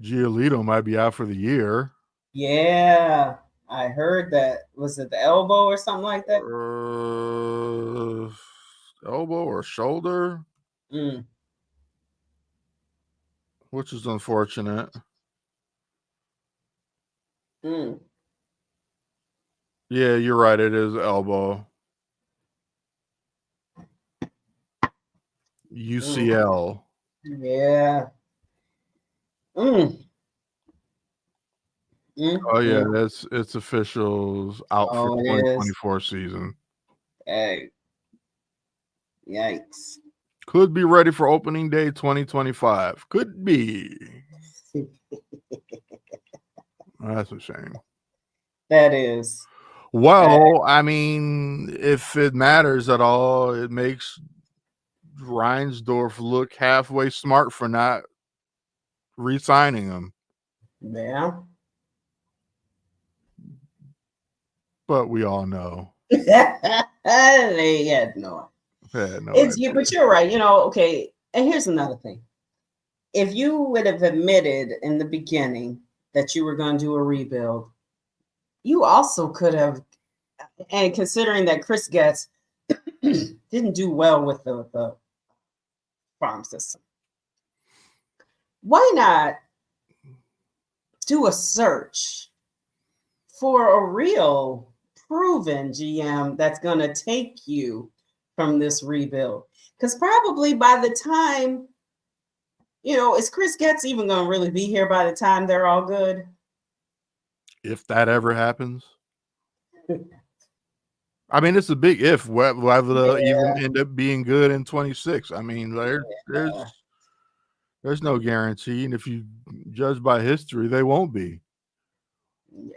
Giolito might be out for the year. Yeah, I heard that. Was it the elbow or something like that? Elbow or shoulder? Which is unfortunate. Yeah, you're right. It is elbow. UCL. Yeah. Oh yeah, it's officials out for 2024 season. Hey. Yikes. Could be ready for opening day 2025. Could be. That's a shame. That is. Well, I mean, if it matters at all, it makes Reinsdorf look halfway smart for not re-signing him. Yeah. But we all know. They had no idea. But you're right. Okay. And here's another thing. If you would have admitted in the beginning that you were going to do a rebuild, you also could have, and considering that Chris Getz didn't do well with the farm system, why not do a search for a real proven GM that's going to take you from this rebuild? Because probably by the time, is Chris Getz even going to really be here by the time they're all good? If that ever happens. I mean, it's a big if. Whether they'll even end up being good in 26. I mean, there's no guarantee, and if you judge by history, they won't be. Yeah.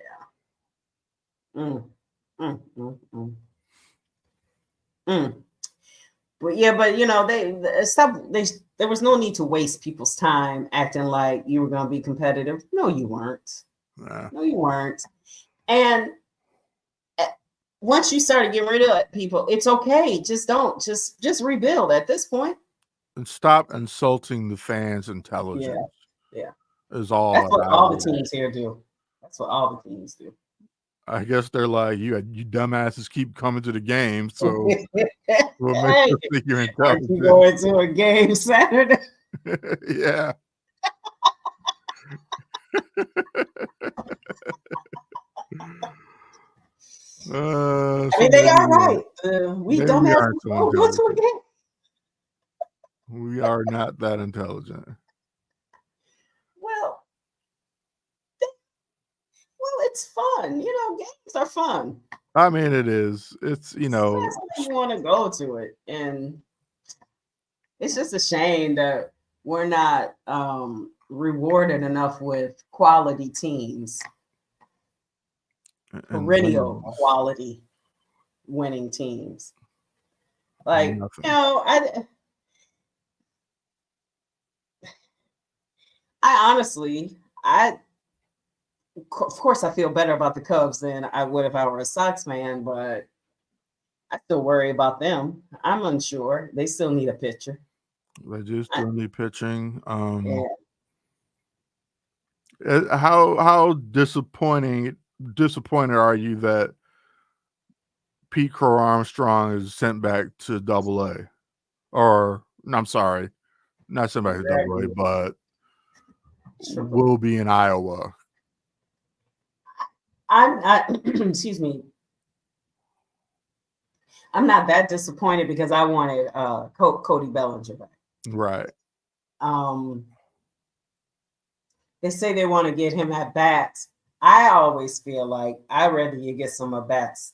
But there was no need to waste people's time acting like you were going to be competitive. No, you weren't. Nah. No, you weren't. And once you started getting rid of people, it's okay. Just don't just rebuild at this point. And stop insulting the fans' Yeah, intelligence yeah. is all That's that what I all the would. teams here do. That's what all the teams do. I guess they're like, you dumbasses keep coming to the game, so we'll make Hey, you think you're aren't you intelligent. going to a game Saturday? Yeah. I So mean, they maybe are we right. We maybe we dumbasses aren't so won't go to a intelligent. game. We are not that intelligent. Well, well, it's fun. You know, games are fun. I mean, it is. It's Especially you want to go to it. And it's just a shame that we're not rewarded enough with quality teams, and perennial wins quality winning teams. Like, nothing. I honestly, of course, I feel better about the Cubs than I would if I were a Sox fan, but I still worry about them. I'm unsure. They still need a pitcher. They do I, still need pitching. yeah, How disappointed are you that Pete Crow Armstrong is sent back to Double A? Or no, I'm sorry, not sent back to Double A, exactly. but Triple. will be in Iowa. I'm not. Excuse me. I'm not that disappointed because I wanted Cody Bellinger back. Right. Um, they say they want to get him at bats. I always feel like I'd rather you get some at bats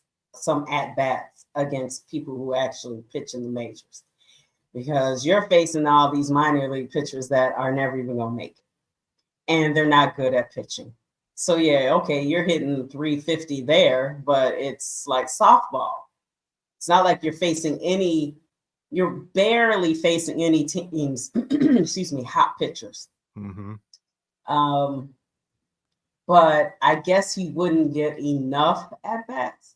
against people who actually pitch in the majors, because you're facing all these minor league pitchers that are never even gonna make it, and they're not good at pitching. So yeah, okay, you're hitting 350 there, but it's like softball. It's not like you're barely facing any teams, excuse me, hot pitchers. Mm-hmm. Um, but I guess he wouldn't get enough at bats.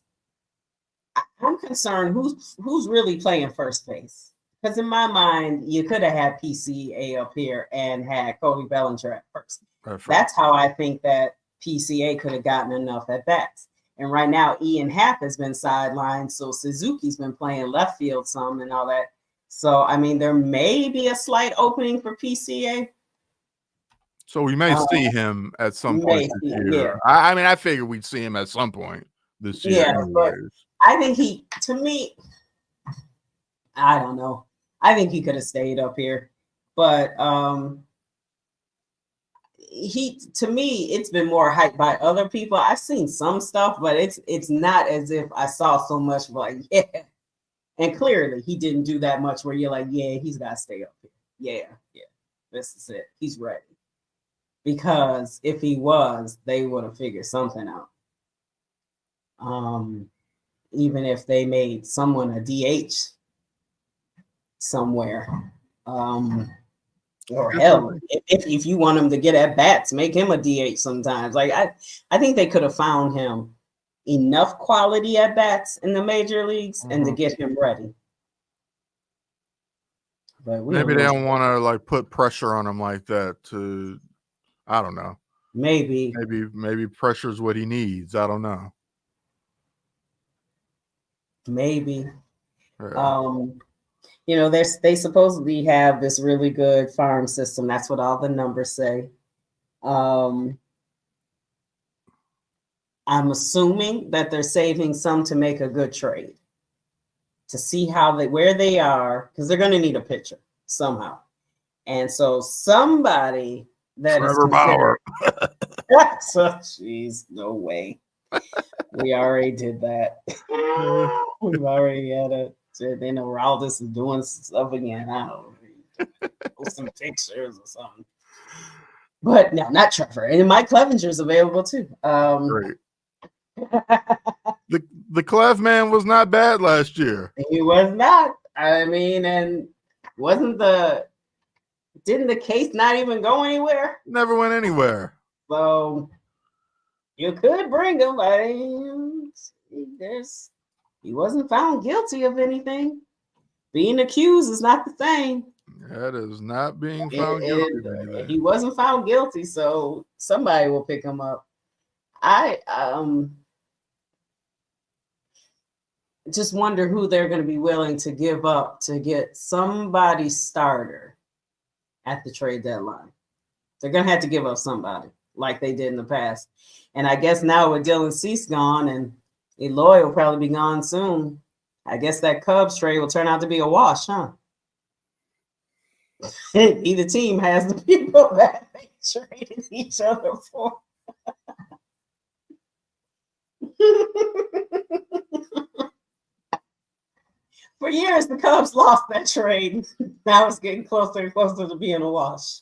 I'm concerned who's really playing first base. Because in my mind, you could have had PCA up here and had Cody Bellinger at first. That's how I think that PCA could have gotten enough at bats. And right now, Ian Happ has been sidelined, so Suzuki's been playing left field some and all that. So I mean, there may be a slight opening for PCA. So we may see him at some point this Yeah, year. I mean, I figured we'd see him at some point this year, yeah, but anyways. I think to me, I don't know. I think he could have stayed up here, but to me, it's been more hyped by other people. I've seen some stuff, but it's not as if I saw so much like, yeah. And clearly he didn't do that much where you're like, yeah, he's got to stay up here. Yeah. This is it. He's ready. Because if he was, they would have figured something out. Even if they made someone a DH somewhere. Or hell, if you want him to get at bats, make him a DH sometimes. Like I think they could have found him enough quality at bats in the major leagues and to get him ready. But maybe they don't want to like put pressure on him like that. I don't know. Maybe pressure is what he needs. I don't know. Maybe. Yeah. They supposedly have this really good farm system. That's what all the numbers say. I'm assuming that they're saving some to make a good trade, to see where they are, because they're going to need a pitcher somehow. And so somebody that Trevor Bauer. So, jeez, no way. We already did that. We've already had it. They know Raldis is doing stuff again. I don't know. Post some pictures or something. But no, not Trevor. And Mike Clevenger's available too. Great. The Clev man was not bad last year. He was not. I mean, and didn't the case not even go anywhere? Never went anywhere. So you could bring him. There's He wasn't found guilty of anything. Being accused is not the same. That is not being found guilty of He anything. wasn't found guilty, so somebody will pick him up. I just wonder who they're going to be willing to give up to get somebody starter at the trade deadline. They're going to have to give up somebody like they did in the past. And I guess now with Dylan Cease gone and Eloy will probably be gone soon, I guess that Cubs trade will turn out to be a wash, huh? Either team has the people that they traded each other for. For years, the Cubs lost that trade. Now it's getting closer and closer to being a wash.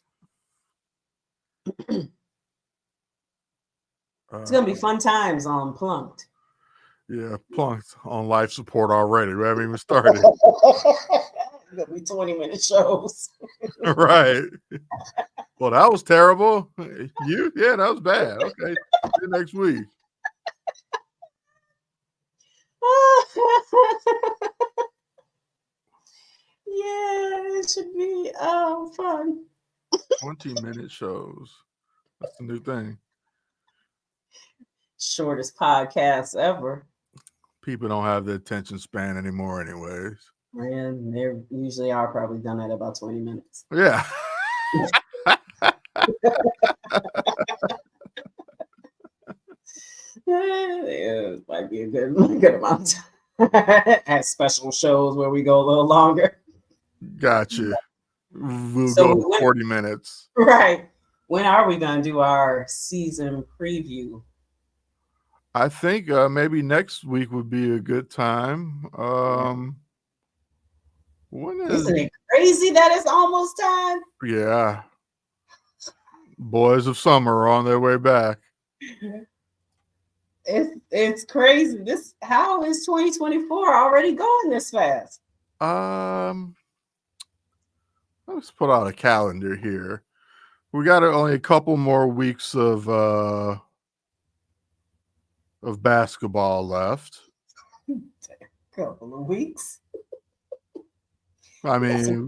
It's going to be fun times on Plunked. Yeah, Plunked on life support already. We haven't even started. It's going to be 20-minute shows. Right. Well, that was terrible. You? Yeah, that was bad. Okay. See you next week. Yeah, it should be fun. 20-minute shows. That's the new thing. Shortest podcast ever. People don't have the attention span anymore, anyways. And they usually are probably done at about 20 minutes. Yeah. It might be a good amount of time. At special shows where we go a little longer. Gotcha. We'll go 40 minutes. Right. When are we going to do our season preview? I think maybe next week would be a good time. Isn't it crazy that it's almost time? Yeah. Boys of Summer are on their way back. It's crazy. How is 2024 already going this fast? Let's put out a calendar here. We got only a couple more weeks of basketball left. Couple of weeks. I mean,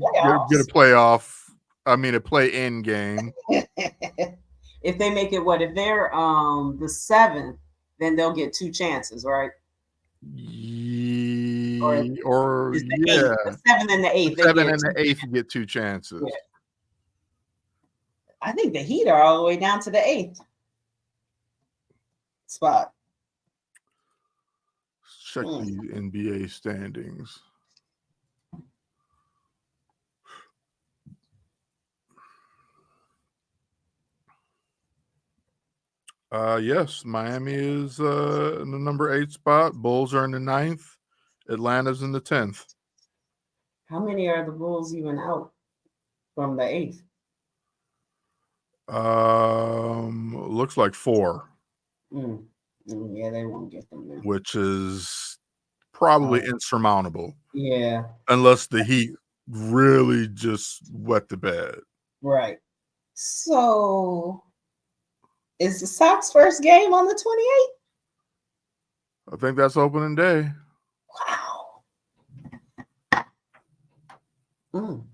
get a playoff. I mean, a play-in game. If they make it, if they're the 7th, then they'll get 2 chances, right? Yeah. The 7th and the 8th. The 7th and the 8th get 2 chances. Yeah. I think the Heat are all the way down to the 8th spot. Check the NBA standings. Yes, Miami is in the number 8 spot. Bulls are in the 9th. Atlanta's in the 10th. How many are the Bulls even out from the 8th? Looks like 4. Yeah, they won't get them now. Which is probably insurmountable. Yeah. Unless the Heat really just wet the bed. Right. So, is the Sox first game on the 28th? I think that's opening day. Wow.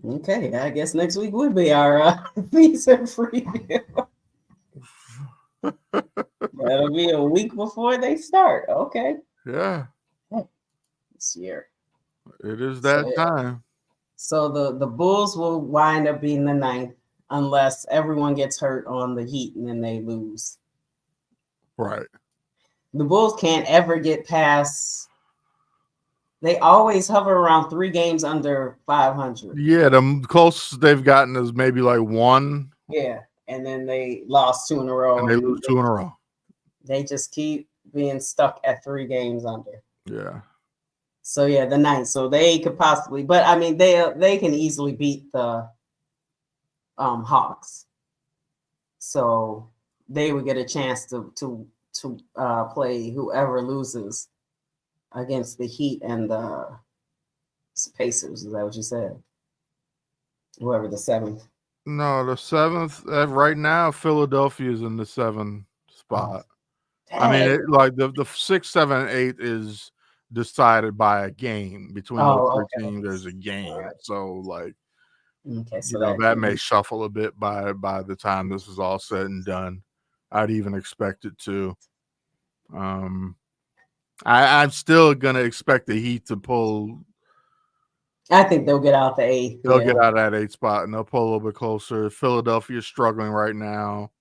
Okay, I guess next week would be our season preview. That'll be a week before they start. Okay. Yeah. This year. It is that time. So the Bulls will wind up being the 9th unless everyone gets hurt on the Heat and then they lose. Right. The Bulls can't ever get past. They always hover around 3 games under 500. Yeah, the closest they've gotten is maybe like 1. Yeah, and then they lost 2 in a row. And they lose 2 in a row. They just keep being stuck at 3 games under. Yeah. So yeah, the 9th. So they could possibly, but I mean they can easily beat the Hawks. So they would get a chance to play whoever loses against the Heat and the Pacers. Is that what you said? Whoever the 7th. No, the 7th. Right now, Philadelphia is in the 7th spot. I mean, Dang. like the 6, 7, and 8 is decided by a game between those Oh, three okay. teams. There's a All game, right. so like Okay, so that that can may be. shuffle a bit by the time this is all said and done. I'd even expect it to. Um, I'm still gonna expect the Heat to pull. I think they'll get out the eighth. They'll get Yeah. out of that 8 spot and they'll pull a little bit closer. Philadelphia's struggling right now.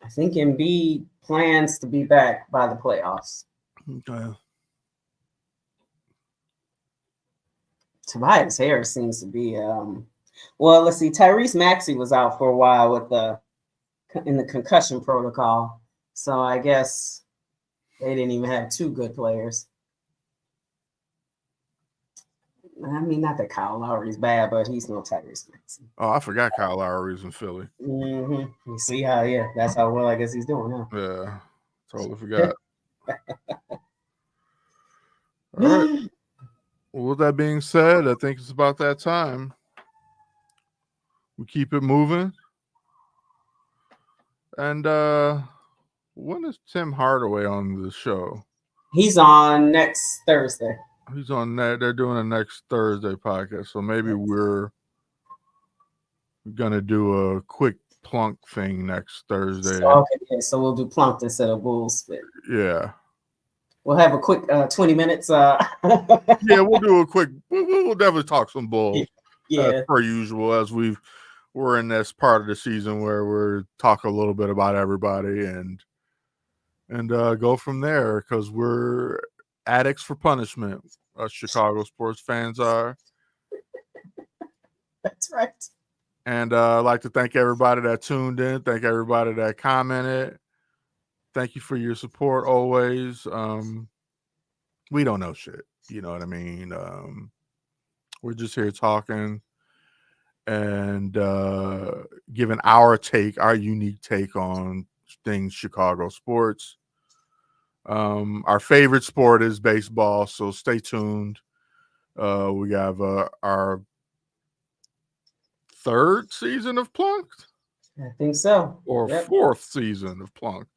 I think Embiid plans to be back by the playoffs. Okay. Tobias Harris seems to be. Well, let's see. Tyrese Maxey was out for a while in the concussion protocol, so I guess they didn't even have two good players. I mean, not that Kyle Lowry's bad, but he's no Tyrese Maxey. Oh, I forgot Kyle Lowry's in Philly. Mm-hmm. You see how? Yeah, that's how well I guess he's doing now. Yeah, totally forgot. All right. Well, with that being said, I think it's about that time. We keep it moving. And when is Tim Hardaway on the show? He's on next Thursday. He's on that. They're doing a next Thursday podcast, so maybe we're gonna do a quick plunk thing next Thursday. Okay, so we'll do Plunked instead of Buls Spit. Yeah. We'll have a quick 20 minutes. Yeah, we'll do a quick. We'll definitely talk some Bulls. Yeah, Per usual, as we're in this part of the season where we're talking a little bit about everybody and go from there because we're addicts for punishment. Us Chicago sports fans are. that's right. And I'd like to thank everybody that tuned in. Thank everybody that commented. Thank you for your support always. We don't know shit. You know what I mean? We're just here talking and giving our unique take on things Chicago sports. Our favorite sport is baseball, so stay tuned. We have our third season of Plunked? I think so. Or fourth season of Plunked?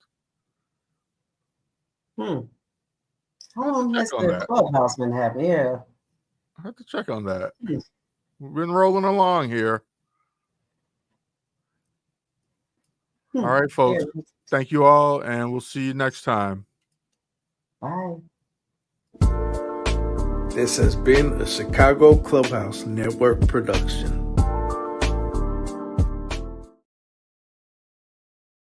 How long has the clubhouse been happening? Yeah. I have to check on that. We've been rolling along here. All right, folks. Yeah. Thank you all, and we'll see you next time. Bye. This has been a Chicago Clubhouse Network production.